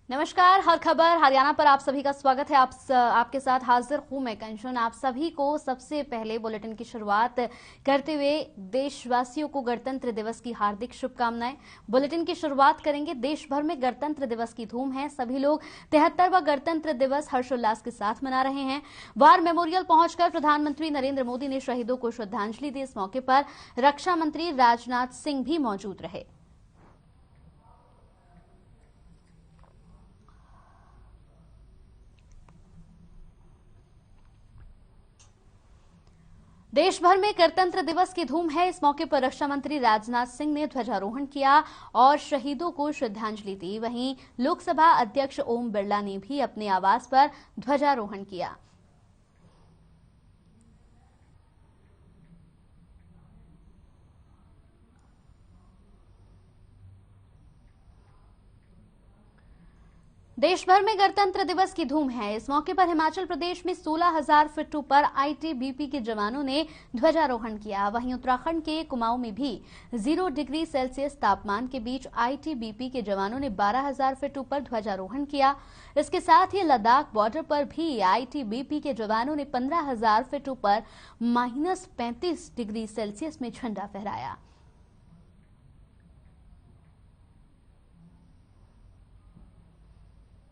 नमस्कार, हर खबर हरियाणा पर आप सभी का स्वागत है। आपके साथ हाजिर हूं मैं कंचन। आप सभी को सबसे पहले बुलेटिन की शुरुआत करते हुए देशवासियों को गणतंत्र दिवस की हार्दिक शुभकामनाएं। बुलेटिन की शुरुआत करेंगे। देश भर में गणतंत्र दिवस की धूम है। सभी लोग 73वां गणतंत्र दिवस हर्षोल्लास के साथ मना रहे हैं। वार मेमोरियल पहुंचकर प्रधानमंत्री नरेंद्र मोदी ने शहीदों को श्रद्धांजलि दी। इस मौके पर रक्षा मंत्री राजनाथ सिंह भी मौजूद रहे। देश भर में गणतंत्र दिवस की धूम है। इस मौके पर रक्षा मंत्री राजनाथ सिंह ने ध्वजारोहण किया और शहीदों को श्रद्धांजलि दी। वहीं लोकसभा अध्यक्ष ओम बिरला ने भी अपने आवास पर ध्वजारोहण किया। देश भर में गणतंत्र दिवस की धूम है। इस मौके पर हिमाचल प्रदेश में 16,000 फीट ऊपर आईटीबीपी के जवानों ने ध्वजारोहण किया। वहीं उत्तराखंड के कुमाऊं में भी 0 डिग्री सेल्सियस तापमान के बीच आईटीबीपी के जवानों ने 12,000 फीट ऊपर ध्वजारोहण किया। इसके साथ ही लद्दाख बॉर्डर पर भी आईटीबीपी के जवानों ने 15,000 फीट ऊपर -35 डिग्री सेल्सियस में झंडा फहराया।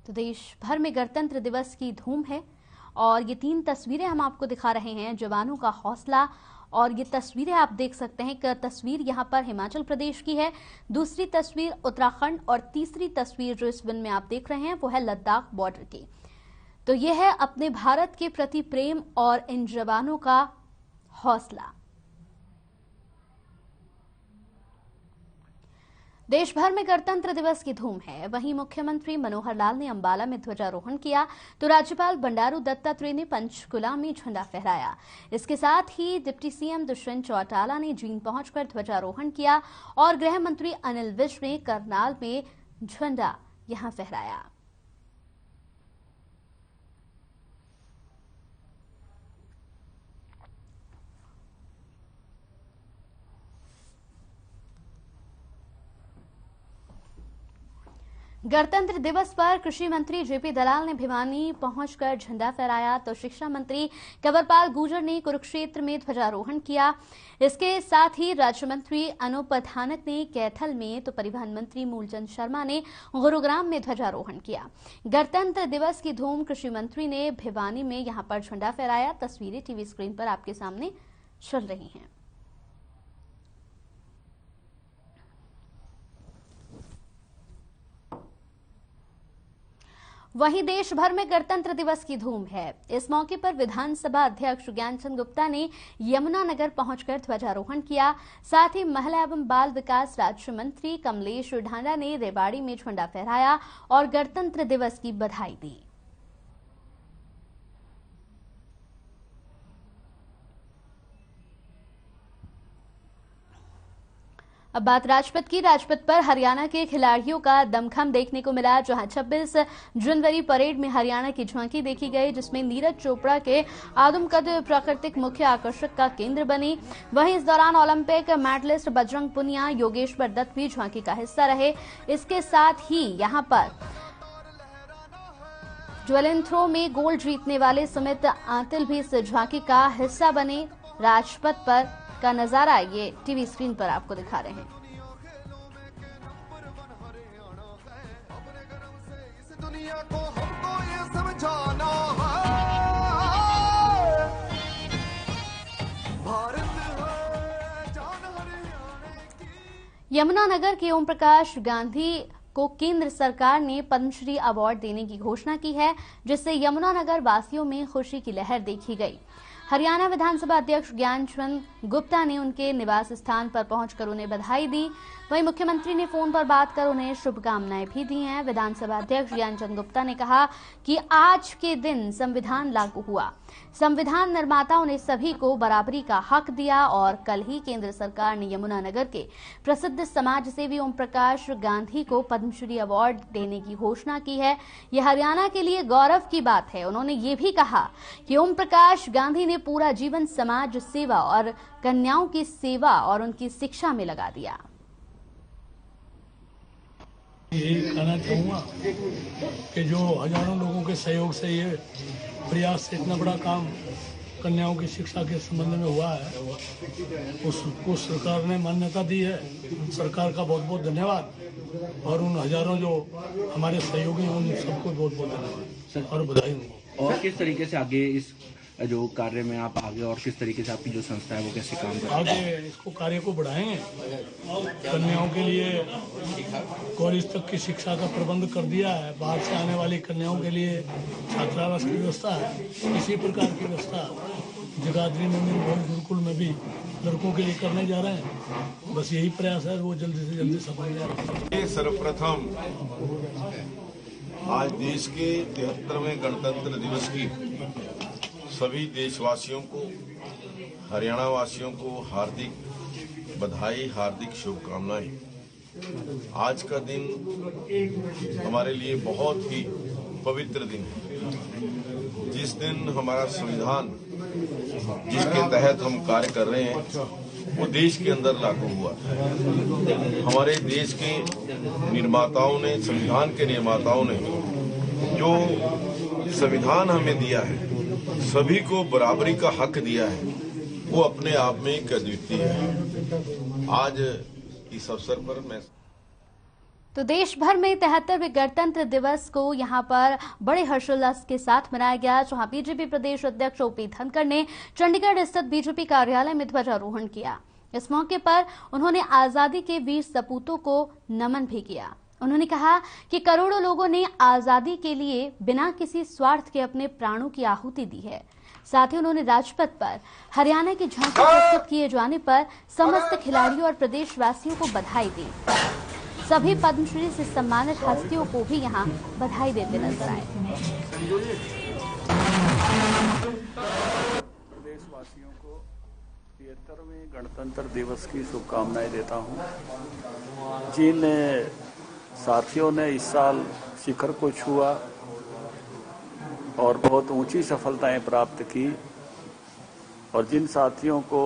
तो देश भर में गणतंत्र दिवस की धूम है और ये 3 तस्वीरें हम आपको दिखा रहे हैं। जवानों का हौसला और ये तस्वीरें आप देख सकते हैं। एक तस्वीर यहाँ पर हिमाचल प्रदेश की है, दूसरी तस्वीर उत्तराखंड और तीसरी तस्वीर जो इस वन में आप देख रहे हैं वो है लद्दाख बॉर्डर की। तो ये है अपने भारत के प्रति प्रेम और इन जवानों का हौसला। देश भर में गणतंत्र दिवस की धूम है। वहीं मुख्यमंत्री मनोहर लाल ने अंबाला में ध्वजारोहण किया तो राज्यपाल बंडारू दत्तात्रेय ने पंचकुला में झंडा फहराया। इसके साथ ही डिप्टी सीएम दुष्यंत चौटाला ने जींद पहुंचकर ध्वजारोहण किया और गृह मंत्री अनिल विज ने करनाल में झंडा यहां फहराया। गणतंत्र दिवस पर कृषि मंत्री जेपी दलाल ने भिवानी पहुंचकर झंडा फहराया तो शिक्षा मंत्री कंवरपाल गुर्जर ने कुरुक्षेत्र में ध्वजारोहण किया। इसके साथ ही राज्य मंत्री अनूप धानक ने कैथल में तो परिवहन मंत्री मूलचंद शर्मा ने गुरुग्राम में ध्वजारोहण किया। गणतंत्र दिवस की धूम कृषि मंत्री ने भिवानी में यहां पर झंडा फहराया। तस्वीरें टीवी स्क्रीन पर आपके सामने चल रही हैं। वहीं देश भर में गणतंत्र दिवस की धूम है। इस मौके पर विधानसभा अध्यक्ष ज्ञानचंद गुप्ता ने यमुनानगर पहुंचकर ध्वजारोहण किया। साथ ही महिला एवं बाल विकास राज्य मंत्री कमलेश ढांडा ने रेवाड़ी में झंडा फहराया और गणतंत्र दिवस की बधाई दी। अब बात राजपथ की। राजपथ पर हरियाणा के खिलाड़ियों का दमखम देखने को मिला, जहां 26 जनवरी परेड में हरियाणा की झांकी देखी गई, जिसमें नीरज चोपड़ा के आदमकद प्राकृतिक मुख्य आकर्षक का केंद्र बनी। वहीं इस दौरान ओलंपिक मेडलिस्ट बजरंग पुनिया, योगेश्वर दत्त भी झांकी का हिस्सा रहे। इसके साथ ही यहां पर ज्वेलिन थ्रो में गोल्ड जीतने वाले सुमित आंतिल भी इस झांकी का हिस्सा बने। राजपथ पर का नजारा ये टीवी स्क्रीन पर आपको दिखा रहे हैं। यमुनानगर के ओम प्रकाश गांधी को केंद्र सरकार ने पद्मश्री अवार्ड देने की घोषणा की है, जिससे यमुनानगर वासियों में खुशी की लहर देखी गई। हरियाणा विधानसभा अध्यक्ष ज्ञानचंद गुप्ता ने उनके निवास स्थान पर पहुंचकर उन्हें बधाई दी। वहीं मुख्यमंत्री ने फोन पर बात कर उन्हें शुभकामनाएं भी दी हैं। विधानसभा अध्यक्ष ज्ञानचंद गुप्ता ने कहा कि आज के दिन संविधान लागू हुआ। संविधान निर्माताओं ने सभी को बराबरी का हक दिया और कल ही केंद्र सरकार ने यमुनानगर के प्रसिद्ध समाज सेवी ओम प्रकाश गांधी को पद्मश्री अवार्ड देने की घोषणा की है। यह हरियाणा के लिए गौरव की बात है। उन्होंने ये भी कहा कि ओम प्रकाश गांधी ने पूरा जीवन समाज सेवा और कन्याओं की सेवा और उनकी शिक्षा में लगा दिया। यही कहना चाहूँगा कि जो हजारों लोगों के सहयोग से ये प्रयास से इतना बड़ा काम कन्याओं की शिक्षा के संबंध में हुआ है, उसको सरकार ने मान्यता दी है। सरकार का बहुत बहुत धन्यवाद और उन हजारों जो हमारे सहयोगी हैं उन सबको बहुत बहुत धन्यवाद और बधाई उनको। और किस तरीके से आगे इस जो कार्य में आप आगे और किस तरीके से आपकी जो संस्था है वो कैसे काम कर आगे इसको कार्य को बढ़ाएंगे। कन्याओं के लिए कॉलेज तक की शिक्षा का प्रबंध कर दिया है। बाहर से आने वाली कन्याओं के लिए छात्रावास की व्यवस्था है। इसी प्रकार की व्यवस्था जगाधरी मंदिर भवन गुरुकुल में भी लड़कों के लिए करने जा रहे हैं। बस यही प्रयास है, वो जल्दी से जल्दी सफल हो जाए। सर्वप्रथम आज देश के 73वें गणतंत्र दिवस की सभी देशवासियों को, हरियाणा वासियों को हार्दिक बधाई, हार्दिक शुभकामनाएं। आज का दिन हमारे लिए बहुत ही पवित्र दिन है। जिस दिन हमारा संविधान, जिसके तहत हम कार्य कर रहे हैं, वो देश के अंदर लागू हुआ। हमारे देश के निर्माताओं ने, संविधान के निर्माताओं ने जो संविधान हमें दिया है, सभी को बराबरी का हक दिया है, वो अपने आप में एक अद्वितीय है। आज इस अवसर पर मैं तो देश भर में 73वें गणतंत्र दिवस को यहां पर बड़े हर्षोल्लास के साथ मनाया गया, जहां बीजेपी प्रदेश अध्यक्ष ओपी धनखड़ ने चंडीगढ़ स्थित बीजेपी कार्यालय में ध्वजारोहण किया। इस मौके पर उन्होंने आजादी के वीर सपूतों को नमन भी किया। उन्होंने कहा कि करोड़ों लोगों ने आजादी के लिए बिना किसी स्वार्थ के अपने प्राणों की आहुति दी है। साथ ही उन्होंने राजपथ पर हरियाणा की झांकी प्रस्तुत किए जाने पर समस्त खिलाड़ियों और प्रदेशवासियों को बधाई दी। सभी पद्मश्री से सम्मानित हस्तियों को भी यहां बधाई देते नजर आए। प्रदेशवासियों को 73वें गणतंत्र दिवस की शुभकामनाएं देता हूं। जिन साथियों ने इस साल शिखर को छुआ और बहुत ऊंची सफलताएं प्राप्त की, और जिन साथियों को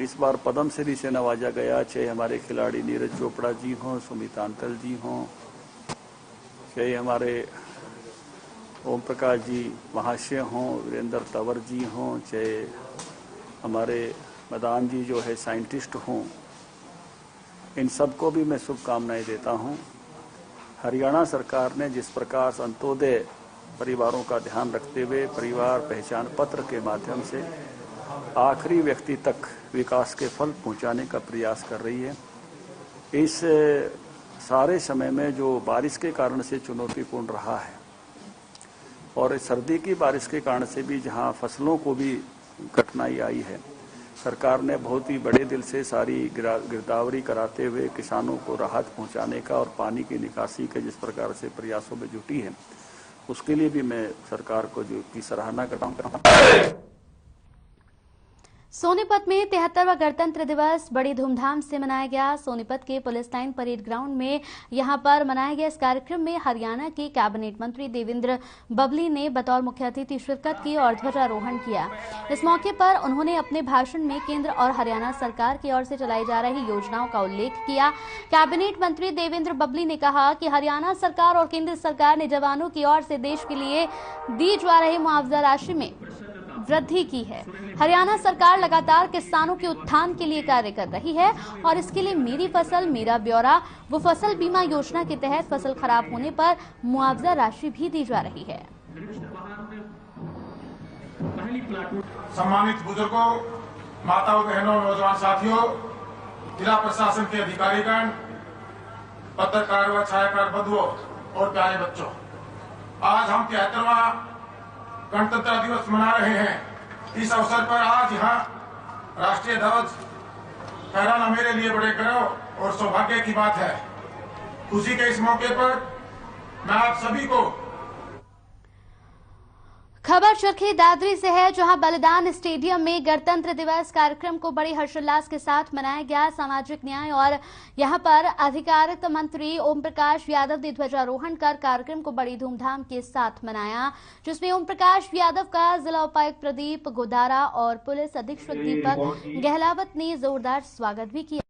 इस बार पद्मश्री से नवाजा गया, चाहे हमारे खिलाड़ी नीरज चोपड़ा जी हों, सुमिता अंतल जी हों, चाहे हमारे ओम प्रकाश जी महाशय हों, वीरेंद्र तंवर जी हों, चाहे हमारे मदान जी जो है साइंटिस्ट हों, इन सबको भी मैं शुभकामनाएं देता हूं। हरियाणा सरकार ने जिस प्रकार अंत्योदय परिवारों का ध्यान रखते हुए परिवार पहचान पत्र के माध्यम से आखिरी व्यक्ति तक विकास के फल पहुंचाने का प्रयास कर रही है, इस सारे समय में जो बारिश के कारण से चुनौतीपूर्ण रहा है और सर्दी की बारिश के कारण से भी जहां फसलों को भी कठिनाई आई है, सरकार ने बहुत ही बड़े दिल से सारी गिरदावरी कराते हुए किसानों को राहत पहुंचाने का और पानी की निकासी के जिस प्रकार से प्रयासों में जुटी है, उसके लिए भी मैं सरकार को जो की सराहना करता हूं। सोनीपत में 73वां गणतंत्र दिवस बड़ी धूमधाम से मनाया गया। सोनीपत के पुलिस लाइन परेड ग्राउंड में यहां पर मनाया गया इस कार्यक्रम में हरियाणा के कैबिनेट मंत्री देवेंद्र बबली ने बतौर मुख्य अतिथि शिरकत की और ध्वजारोहण किया। इस मौके पर उन्होंने अपने भाषण में केंद्र और हरियाणा सरकार की ओर से चलाई जा रही योजनाओं का उल्लेख किया। कैबिनेट मंत्री देवेंद्र बबली ने कहा कि हरियाणा सरकार और केंद्र सरकार ने जवानों की ओर से देश के लिए दी जा रही मुआवजा राशि में वृद्धि की है। हरियाणा सरकार लगातार किसानों के उत्थान के लिए कार्य कर रही है और इसके लिए मेरी फसल मेरा ब्यौरा व फसल बीमा योजना के तहत फसल खराब होने पर मुआवजा राशि भी दी जा रही है। सम्मानित बुजुर्गों, माताओं, बहनों, नौजवान साथियों, जिला प्रशासन के अधिकारीगण, पत्रकार व छायाकार बंधुओं और प्यारे बच्चों, आज हम 73वां गणतंत्र दिवस मना रहे हैं। इस अवसर पर आज यहाँ राष्ट्रीय ध्वज फहराना मेरे लिए बड़े गर्व और सौभाग्य की बात है। खुशी के इस मौके पर मैं आप सभी को खबर चरखी दादरी से है, जहां बलिदान स्टेडियम में गणतंत्र दिवस कार्यक्रम को बड़े हर्षोल्लास के साथ मनाया गया। सामाजिक न्याय और यहां पर अधिकारिता मंत्री ओम प्रकाश यादव ने ध्वजारोहण कर कार्यक्रम को बड़ी धूमधाम के साथ मनाया, जिसमें ओम प्रकाश यादव का जिला उपायुक्त प्रदीप गोदारा और पुलिस अधीक्षक दीपक गहलावत ने जोरदार स्वागत भी किया।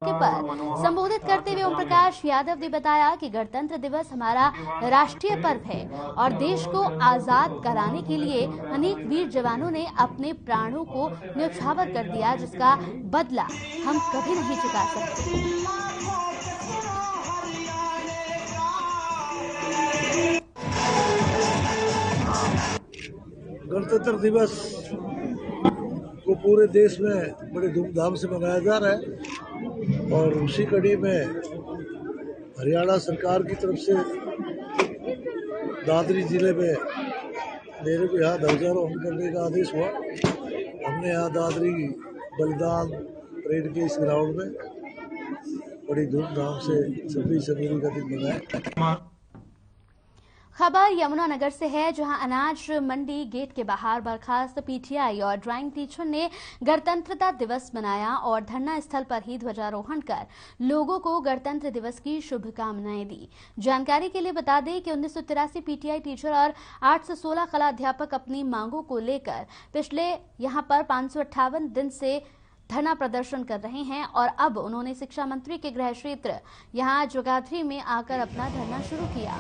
पर संबोधित करते हुए ओम प्रकाश यादव ने बताया कि गणतंत्र दिवस हमारा राष्ट्रीय पर्व है और देश को आजाद कराने के लिए अनेक वीर जवानों ने अपने प्राणों को न्यौछावर कर दिया, जिसका बदला हम कभी नहीं चुका सकते। गणतंत्र दिवस को पूरे देश में बड़े धूमधाम से मनाया जा रहा है और उसी कड़ी में हरियाणा सरकार की तरफ से दादरी जिले में मेरे को यहाँ ध्वजारोहण करने का आदेश हुआ। हमने यहाँ दादरी बलिदान परेड के इस ग्राउंड में बड़ी धूमधाम से 26 जनवरी का दिन मनाया। खबर यमुनानगर से है, जहां अनाज मंडी गेट के बाहर बर्खास्त पीटीआई और ड्राइंग टीचर ने गणतंत्रता दिवस मनाया और धरना स्थल पर ही ध्वजारोहण कर लोगों को गणतंत्र दिवस की शुभकामनाएं दी। जानकारी के लिए बता दें कि 1983 पीटीआई टीचर और 816 कला अध्यापक अपनी मांगों को लेकर पिछले यहां पर 558 दिन से धरना प्रदर्शन कर रहे हैं और अब उन्होंने शिक्षा मंत्री के गृह क्षेत्र यहां जगाधरी में आकर अपना धरना शुरू किया।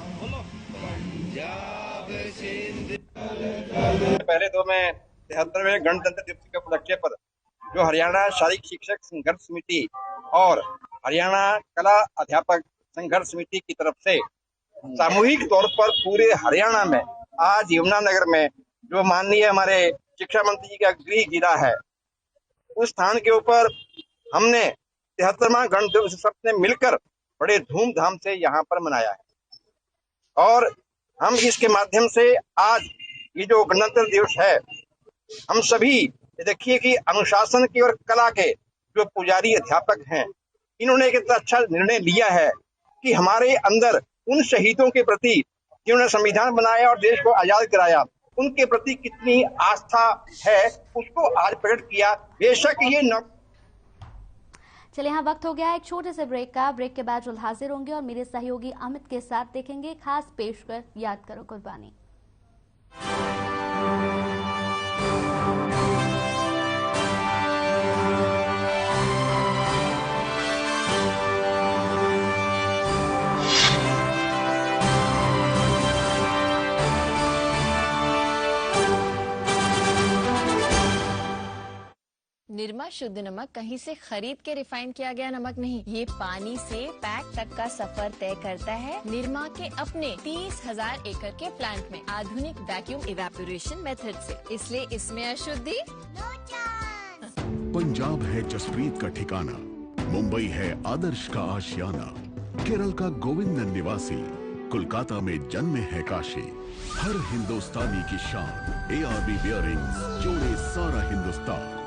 पहले तो मैं 73वें गणतंत्र दिवस के उपलक्ष्य पर जो हरियाणा शारीरिक शिक्षक संघर्ष समिति और हरियाणा कला अध्यापक संघर्ष समिति की तरफ से सामूहिक तौर पर पूरे हरियाणा में आज यमुनानगर में जो माननीय हमारे शिक्षा मंत्री जी का गृह जिला है, उस स्थान के ऊपर हमने 73वां गणतंत्र दिवस सबने मिलकर बड़े धूमधाम से यहाँ पर मनाया है और हम इसके माध्यम से आज ये जो गणतंत्र दिवस है, हम सभी देखिए कि अनुशासन की और कला के जो पुजारी अध्यापक हैं, इन्होंने एक अच्छा निर्णय लिया है कि हमारे अंदर उन शहीदों के प्रति जिन्होंने संविधान बनाया और देश को आजाद कराया, उनके प्रति कितनी आस्था है उसको आज प्रकट किया। बेशक ये चलिए, यहाँ वक्त हो गया है एक छोटे से ब्रेक का। ब्रेक के बाद जल्द हाजिर होंगे और मेरे सहयोगी अमित के साथ देखेंगे खास पेशकर याद करो कुर्बानी। निरमा शुद्ध नमक कहीं से खरीद के रिफाइन किया गया नमक नहीं, ये पानी से पैक तक का सफर तय करता है निरमा के अपने 30,000 एकड़ के प्लांट में आधुनिक वैक्यूम इवेपोरेशन मेथड से, इसलिए इसमें अशुद्धि। पंजाब है जसप्रीत का ठिकाना, मुंबई है आदर्श का आशियाना, केरल का गोविंदन निवासी, कोलकाता में जन्मे है काशी। हर हिंदुस्तानी की शान ARB बियरिंग्स जोड़े सारा हिंदुस्तान।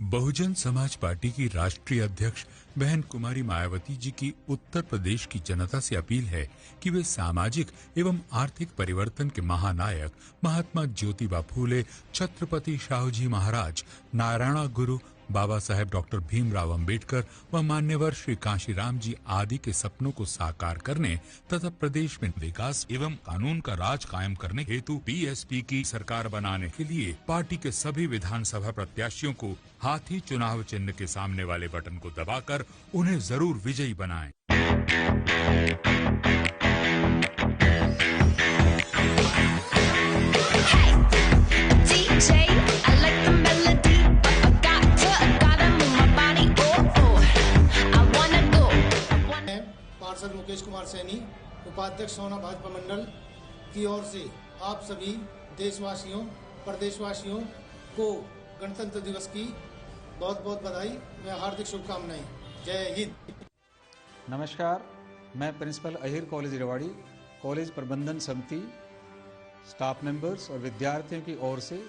बहुजन समाज पार्टी की राष्ट्रीय अध्यक्ष बहन कुमारी मायावती जी की उत्तर प्रदेश की जनता से अपील है कि वे सामाजिक एवं आर्थिक परिवर्तन के महानायक महात्मा ज्योतिबा फूले, छत्रपति शाहूजी महाराज, नारायण गुरु, बाबा साहेब डॉक्टर भीमराव अंबेडकर व मान्यवर श्री कांशीराम जी आदि के सपनों को साकार करने तथा प्रदेश में विकास एवं कानून का राज कायम करने हेतु BSP की सरकार बनाने के लिए पार्टी के सभी विधानसभा प्रत्याशियों को हाथी चुनाव चिन्ह के सामने वाले बटन को दबाकर उन्हें जरूर विजयी बनाएं। पार्षद मुकेश कुमार सैनी, उपाध्यक्ष सोना भाजपा मंडल की ओर से आप सभी देशवासियों, प्रदेशवासियों को गणतंत्र दिवस की बहुत बहुत बधाई व हार्दिक शुभकामनाएं। जय हिंद। नमस्कार, मैं principal Ahir college Rewari, college प्रबंधन समिति, स्टाफ मेंबर्स और विद्यार्थियों की ओर से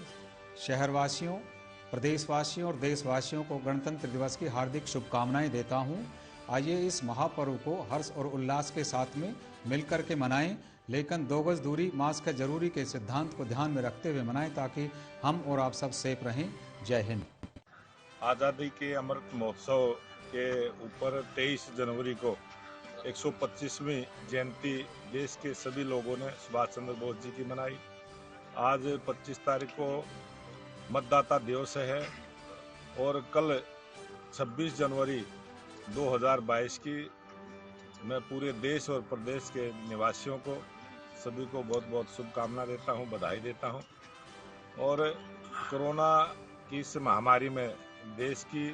शहरवासियों, प्रदेशवासियों और देशवासियों को गणतंत्र दिवस की हार्दिक शुभकामनाएं देता हूं। आइए इस महापर्व को हर्ष और उल्लास के साथ में मिलकर के मनाएं, लेकिन 2 गज दूरी, मास्क है जरूरी के सिद्धांत को ध्यान में रखते हुए मनाएं ताकि हम और आप सब सेफ रहें। जय हिंद। आज़ादी के अमृत महोत्सव के ऊपर 23 जनवरी को 125वीं जयंती देश के सभी लोगों ने सुभाष चंद्र बोस जी की मनाई। आज 25 तारीख को मतदाता दिवस है और कल 26 जनवरी 2022 की मैं पूरे देश और प्रदेश के निवासियों को सभी को बहुत बहुत शुभकामना देता हूं, बधाई देता हूं। और कोरोना की इस महामारी में देश की,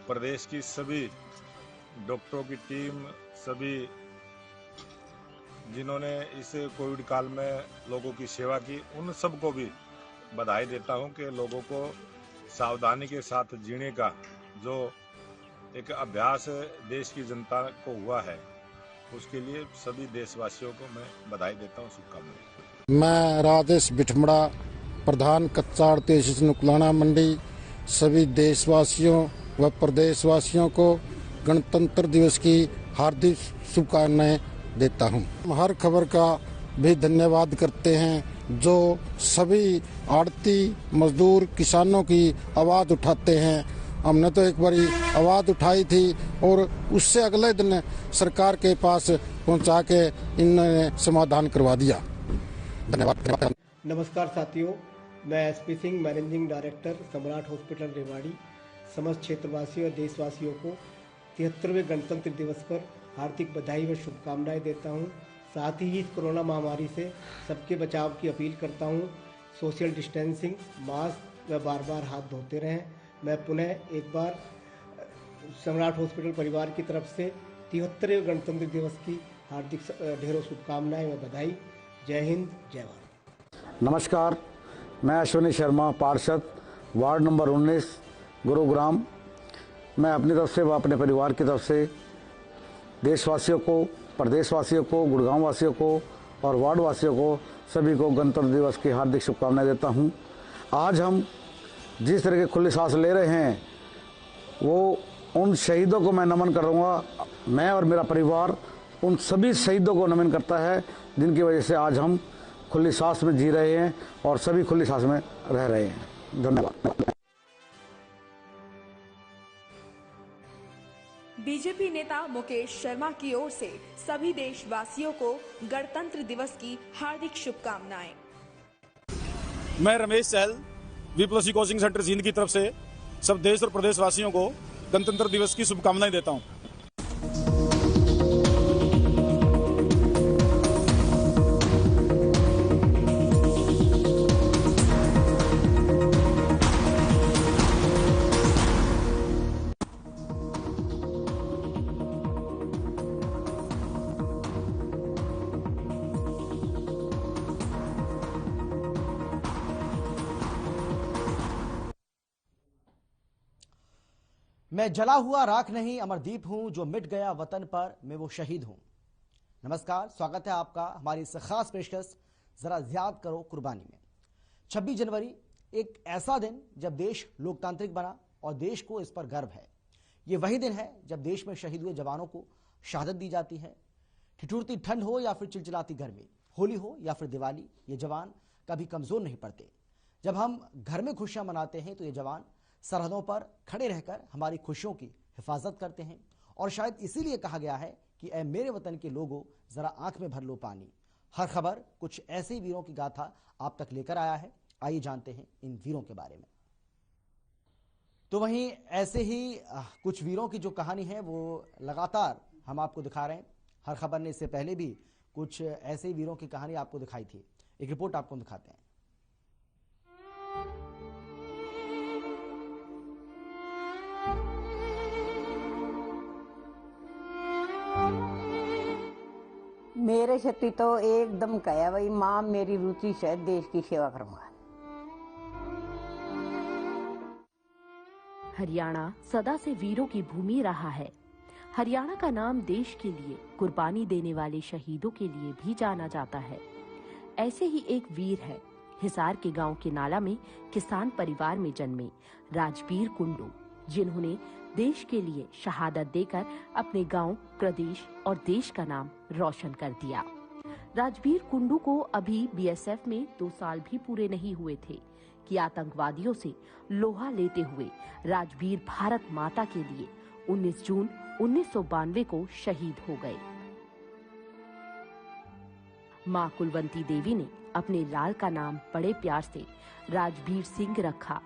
प्रदेश की सभी डॉक्टरों की टीम, सभी जिन्होंने इस कोविड काल में लोगों की सेवा की, उन सबको भी बधाई देता हूं कि लोगों को सावधानी के साथ जीने का जो एक अभ्यास देश की जनता को हुआ है, उसके लिए सभी देशवासियों को मैं बधाई देता हूं, शुभकामनाएं। मैं राजेश बिठमड़ा, प्रधान कच्चा आड़ती नुकलाना मंडी, सभी देशवासियों व प्रदेशवासियों को गणतंत्र दिवस की हार्दिक शुभकामनाएं देता हूं। हर खबर का भी धन्यवाद करते हैं जो सभी आड़ती मजदूर किसानों की आवाज उठाते हैं। हमने तो एक बारी आवाज उठाई थी और उससे अगले दिन सरकार के पास पहुंचा के इन्होंने समाधान करवा दिया। धन्यवाद। नमस्कार साथियों, मैं एसपी सिंह, मैनेजिंग डायरेक्टर सम्राट हॉस्पिटल रेवाड़ी, समस्त क्षेत्रवासियों और देशवासियों को 73वें गणतंत्र दिवस पर हार्दिक बधाई व शुभकामनाएं देता हूं। साथ ही इस कोरोना महामारी से सबके बचाव की अपील करता हूं। सोशल डिस्टेंसिंग, मास्क व बार बार हाथ धोते रहें। मैं पुनः एक बार सम्राट हॉस्पिटल परिवार की तरफ से 73वें गणतंत्र दिवस की हार्दिक ढेरों शुभकामनाएं व बधाई। जय हिंद, जय भारत। नमस्कार, मैं अश्विनी शर्मा, पार्षद, वार्ड नंबर 19, गुरुग्राम। मैं अपनी तरफ से व अपने परिवार की तरफ से देशवासियों को, प्रदेशवासियों को, गुड़गांव वासियों को और वार्ड वासियों को, सभी को गणतंत्र दिवस की हार्दिक शुभकामनाएं देता हूं। आज हम जिस तरह की खुली सांस ले रहे हैं, वो उन शहीदों को मैं नमन करूँगा। मैं और मेरा परिवार उन सभी शहीदों को नमन करता है जिनकी वजह से आज हम खुली सांस में जी रहे हैं और सभी खुली सांस में रह रहे हैं। धन्यवाद। बीजेपी नेता मुकेश शर्मा की ओर से सभी देशवासियों को गणतंत्र दिवस की हार्दिक शुभकामनाएं। मैं रमेश सहल, वी+ कोचिंग सेंटर जींद की तरफ से सब देश और प्रदेशवासियों को गणतंत्र दिवस की शुभकामनाएं देता हूं। मैं जला हुआ राख नहीं अमरदीप हूं, जो मिट गया वतन पर मैं वो शहीद हूं। नमस्कार, स्वागत है आपका हमारी इस खास पेशकश जरा याद करो कुर्बानी में। 26 जनवरी एक ऐसा दिन जब देश लोकतांत्रिक बना और देश को इस पर गर्व है। ये वही दिन है जब देश में शहीद हुए जवानों को शहादत दी जाती है। ठिठुरती ठंड हो या फिर चिलचिलाती गर्मी, होली हो या फिर दिवाली, ये जवान कभी कमजोर नहीं पड़ते। जब हम घर में खुशियां मनाते हैं तो ये जवान सरहदों पर खड़े रहकर हमारी खुशियों की हिफाजत करते हैं। और शायद इसीलिए कहा गया है कि ऐ मेरे वतन के लोगों, जरा आंख में भर लो पानी। हर खबर कुछ ऐसे वीरों की गाथा आप तक लेकर आया है। आइए जानते हैं इन वीरों के बारे में। तो वहीं ऐसे ही कुछ वीरों की जो कहानी है वो लगातार हम आपको दिखा रहे हैं। हर खबर ने इससे पहले भी कुछ ऐसे ही वीरों की कहानी आपको दिखाई थी। एक रिपोर्ट आपको दिखाते हैं। मेरे क्षति तो एकदम कहा भाई, माँ मेरी रुचि से देश की सेवा करूंगा। हरियाणा सदा से वीरों की भूमि रहा है। हरियाणा का नाम देश के लिए कुर्बानी देने वाले शहीदों के लिए भी जाना जाता है। ऐसे ही एक वीर है हिसार के गांव के नाला में किसान परिवार में जन्मे राजबीर कुंडू, जिन्होंने देश के लिए शहादत देकर अपने गांव, प्रदेश और देश का नाम रोशन कर दिया। राजबीर कुंडू को अभी बीएसएफ में 2 साल भी पूरे नहीं हुए थे कि आतंकवादियों से लोहा लेते हुए राजबीर भारत माता के लिए 19 जून 1992 को शहीद हो गए। मां कुलवंती देवी ने अपने लाल का नाम बड़े प्यार से राजबीर सिंह रखा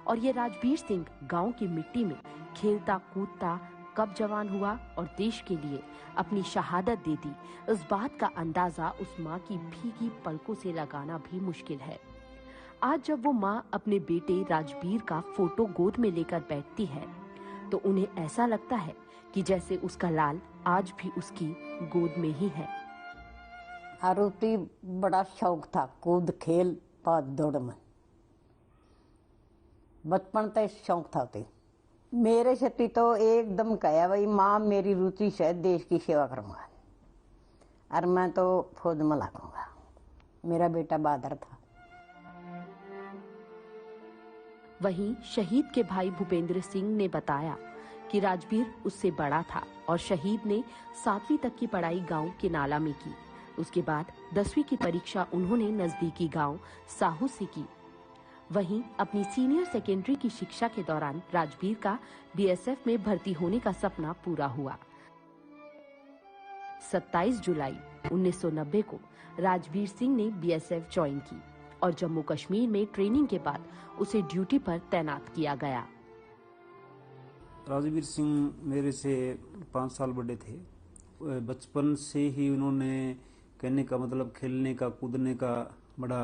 और ये राजबीर सिंह गांव की मिट्टी में खेलता कूदता कब जवान हुआ और देश के लिए अपनी शहादत दे दी, इस बात का अंदाजा उस माँ की भीगी पलकों से लगाना भी मुश्किल है। आज जब वो माँ अपने बेटे राजबीर का फोटो गोद में लेकर बैठती है तो उन्हें ऐसा लगता है कि जैसे उसका लाल आज भी उसकी गोद में ही है। आरोती बड़ा शौक था कूद खेल भाग दौड़ में, बचपन से शौक था। मेरे छठी तो एकदम कहा भाई माँ मेरी रुचि से देश की सेवा करूंगा और मैं तो फौज में लगूंगा। मेरा बेटा बहादुर था। वहीं शहीद के भाई भूपेंद्र सिंह ने बताया कि राजबीर उससे बड़ा था और शहीद ने 7वीं तक की पढ़ाई गांव के नाला में की। उसके बाद 10वीं की परीक्षा उन्होंने नजदीकी गांव साहू से की। वहीं अपनी सीनियर सेकेंडरी की शिक्षा के दौरान राजबीर का बीएसएफ में भर्ती होने का सपना पूरा हुआ। 27 जुलाई 1990 को राजबीर सिंह ने बीएसएफ ज्वाइन की और जम्मू कश्मीर में ट्रेनिंग के बाद उसे ड्यूटी पर तैनात किया गया। राजबीर सिंह मेरे से 5 साल बड़े थे। बचपन से ही उन्होंने कहने का मतलब खेलने का कूदने का बड़ा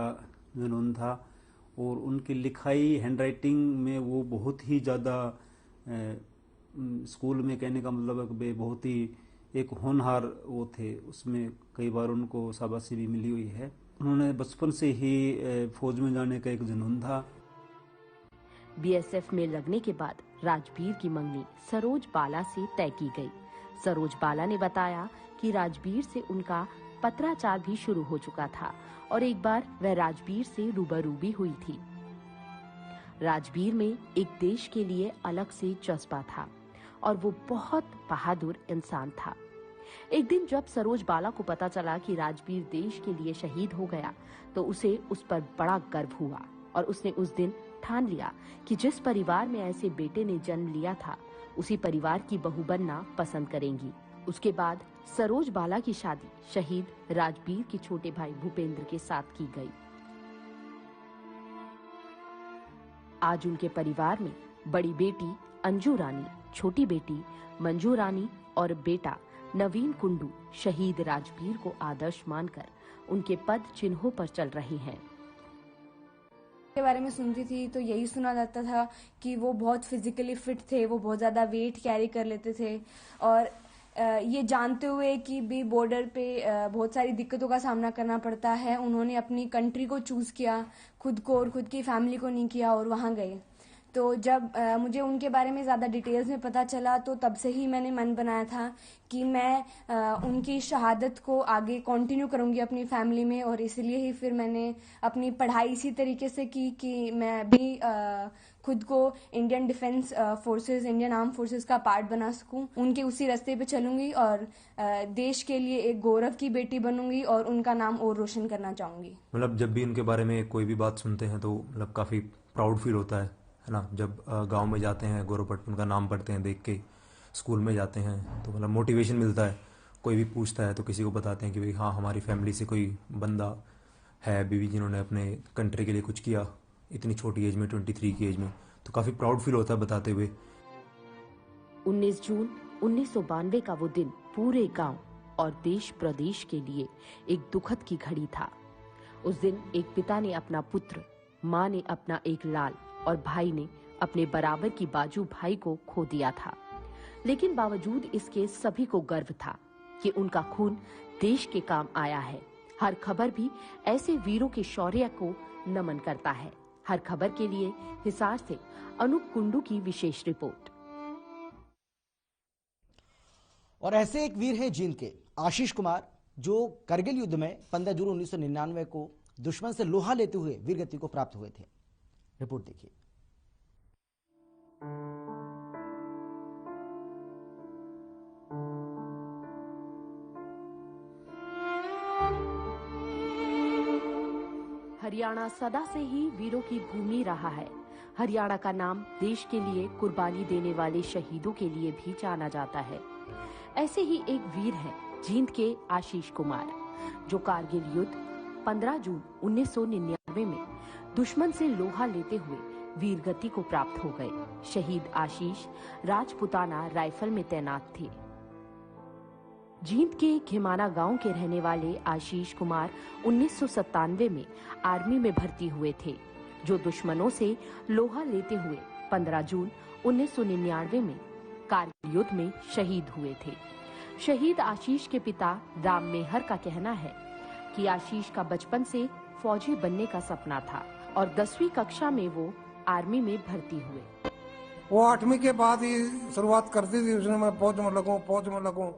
जुनून था और उनकी लिखाई हैंडराइटिंग में वो बहुत ही ज़्यादा स्कूल में कहने का मतलब बहुत ही एक होनहार वो थे। उसमें कई बार उनको शाबाशी भी मिली हुई है। उन्होंने बचपन से ही फौज में जाने का एक जुनून था। बीएसएफ में लगने के बाद राजबीर की मंगनी सरोज बाला से तय की गई। सरोज बाला ने बताया कि राजबीर से उनका पत्राचार भी शुरू हो चुका था और एक बार वह राजबीर से रूबरू भी हुई थी। राजबीर में एक देश के लिए अलग से जज्बा था और वो बहुत बहादुर इंसान था। एक दिन जब सरोज बाला को पता चला कि राजबीर देश के लिए शहीद हो गया तो उसे उस पर बड़ा गर्व हुआ और उसने उस दिन ठान लिया कि जिस परिवार में ऐसे बेटे ने जन्म लिया था उसी परिवार की बहू बनना पसंद करेंगी। उसके बाद सरोज बाला की शादी शहीद राजबीर के छोटे भाई भूपेंद्र के साथ की गई। आज उनके परिवार में बड़ी बेटी अंजू रानी, छोटी बेटी मंजू रानी और बेटा नवीन कुंडू शहीद राजबीर को आदर्श मानकर उनके पद चिन्हों पर चल रहे हैं। के बारे में सुनती थी तो यही सुना जाता था कि वो बहुत फिजिकली फिट थे, वो बहुत ज्यादा वेट कैरी कर लेते थे और ये जानते हुए कि भी बॉर्डर पे बहुत सारी दिक्कतों का सामना करना पड़ता है, उन्होंने अपनी कंट्री को चूज किया, खुद को और खुद की फैमिली को नहीं किया और वहां गए। तो जब मुझे उनके बारे में ज़्यादा डिटेल्स में पता चला तो तब से ही मैंने मन बनाया था कि मैं उनकी शहादत को आगे कंटिन्यू करूंगी अपनी फैमिली में और इसलिए ही फिर मैंने अपनी पढ़ाई इसी तरीके से की कि मैं भी खुद को Indian defence forces, Indian arm forces का पार्ट बना सकूं। उनके उसी रास्ते पे चलूंगी और देश के लिए एक गौरव की बेटी बनूंगी और उनका नाम और रोशन करना चाहूंगी। मतलब जब भी उनके बारे में कोई भी बात सुनते हैं तो मतलब काफ़ी प्राउड फील होता है ना। जब गांव में जाते हैं, गौरवपट उनका नाम पढ़ते हैं देख के, स्कूल में जाते हैं तो मतलब मोटिवेशन मिलता है। कोई भी पूछता है तो किसी को बताते हैं कि भाई हाँ हमारी फैमिली से कोई बंदा है बीवी जिन्होंने अपने कंट्री के लिए कुछ किया इतनी छोटी एज में, 23 की एज में, तो काफ़ी प्राउड फील होता है बताते हुए। 19 जून 1992 का वो दिन पूरे गांव और देश प्रदेश के लिए एक दुखद की घड़ी था। उस दिन एक पिता ने अपना पुत्र, माँ ने अपना एक लाल और भाई ने अपने बराबर की बाजू भाई को खो दिया था। लेकिन बावजूद इसके सभी को गर्व था कि उनका खून देश के काम आया है। हर खबर भी ऐसे वीरों के शौर्य को नमन करता है। हर खबर के लिए हिसार से अनूप कुंडू की विशेष रिपोर्ट। और ऐसे एक वीर हैं जींद के आशीष कुमार, जो करगिल युद्ध में 15 जून 1999 को दुश्मन से लोहा लेते हुए वीरगति को प्राप्त हुए थे। रिपोर्ट देखिए। हरियाणा सदा से ही वीरों की भूमि रहा है। हरियाणा का नाम देश के लिए कुर्बानी देने वाले शहीदों के लिए भी जाना जाता है। ऐसे ही एक वीर है जींद के आशीष कुमार, जो कारगिल युद्ध 15 जून 1999 में दुश्मन से लोहा लेते हुए वीर गति को प्राप्त हो गए। शहीद आशीष राजपुताना राइफल में तैनात थे। जींद के खिमाना गांव के रहने वाले आशीष कुमार 1997 में आर्मी में भर्ती हुए थे, जो दुश्मनों से लोहा लेते हुए 15 जून 1999 में कारगिल युद्ध में शहीद हुए थे। शहीद आशीष के पिता राम मेहर का कहना है कि आशीष का बचपन से फौजी बनने का सपना था और 10वीं कक्षा में वो आर्मी में भर्ती हुए। वो 8वीं के बाद ही शुरुआत करती थी उसने, मैं फौज में लगूं।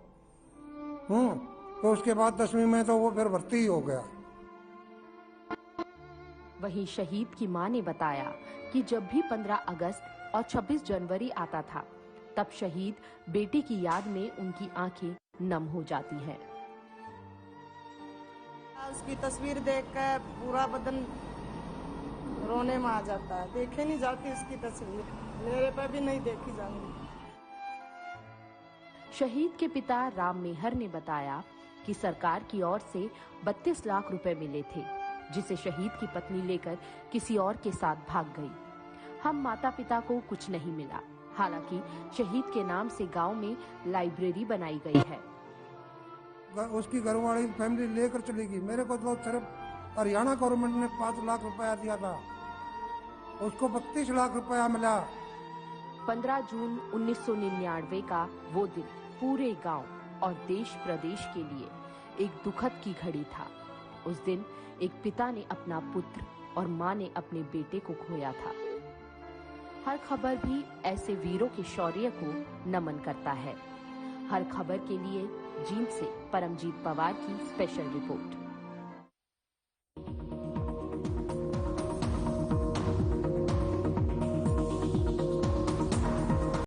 तो उसके बाद 10वीं में तो वो फिर भर्ती ही हो गया। वहीं शहीद की मां ने बताया कि जब भी 15 अगस्त और 26 जनवरी आता था, तब शहीद बेटे की याद में उनकी आंखें नम हो जाती हैं। उसकी तस्वीर देखकर पूरा बदन रोने में आ जाता है। देखे नहीं जाती उसकी तस्वीर, मेरे पे भी नहीं देखी जाती। शहीद के पिता राम मेहर ने बताया कि सरकार की ओर से 32 लाख रुपए मिले थे, जिसे शहीद की पत्नी लेकर किसी और के साथ भाग गई। हम माता पिता को कुछ नहीं मिला। हालांकि शहीद के नाम से गांव में लाइब्रेरी बनाई गई है। उसकी घरवाली फैमिली लेकर चली गई। मेरे को तो सिर्फ हरियाणा गवर्नमेंट ने 5 लाख रुपया दिया था, उसको 32 लाख रुपया मिला। 15 जून 1999 का वो दिन पूरे गांव और देश प्रदेश के लिए एक दुखद की घड़ी था। उस दिन एक पिता ने अपना पुत्र और मां ने अपने बेटे को खोया था। हर खबर भी ऐसे वीरों के शौर्य को नमन करता है। हर खबर के लिए जींद से परमजीत पवार की स्पेशल रिपोर्ट।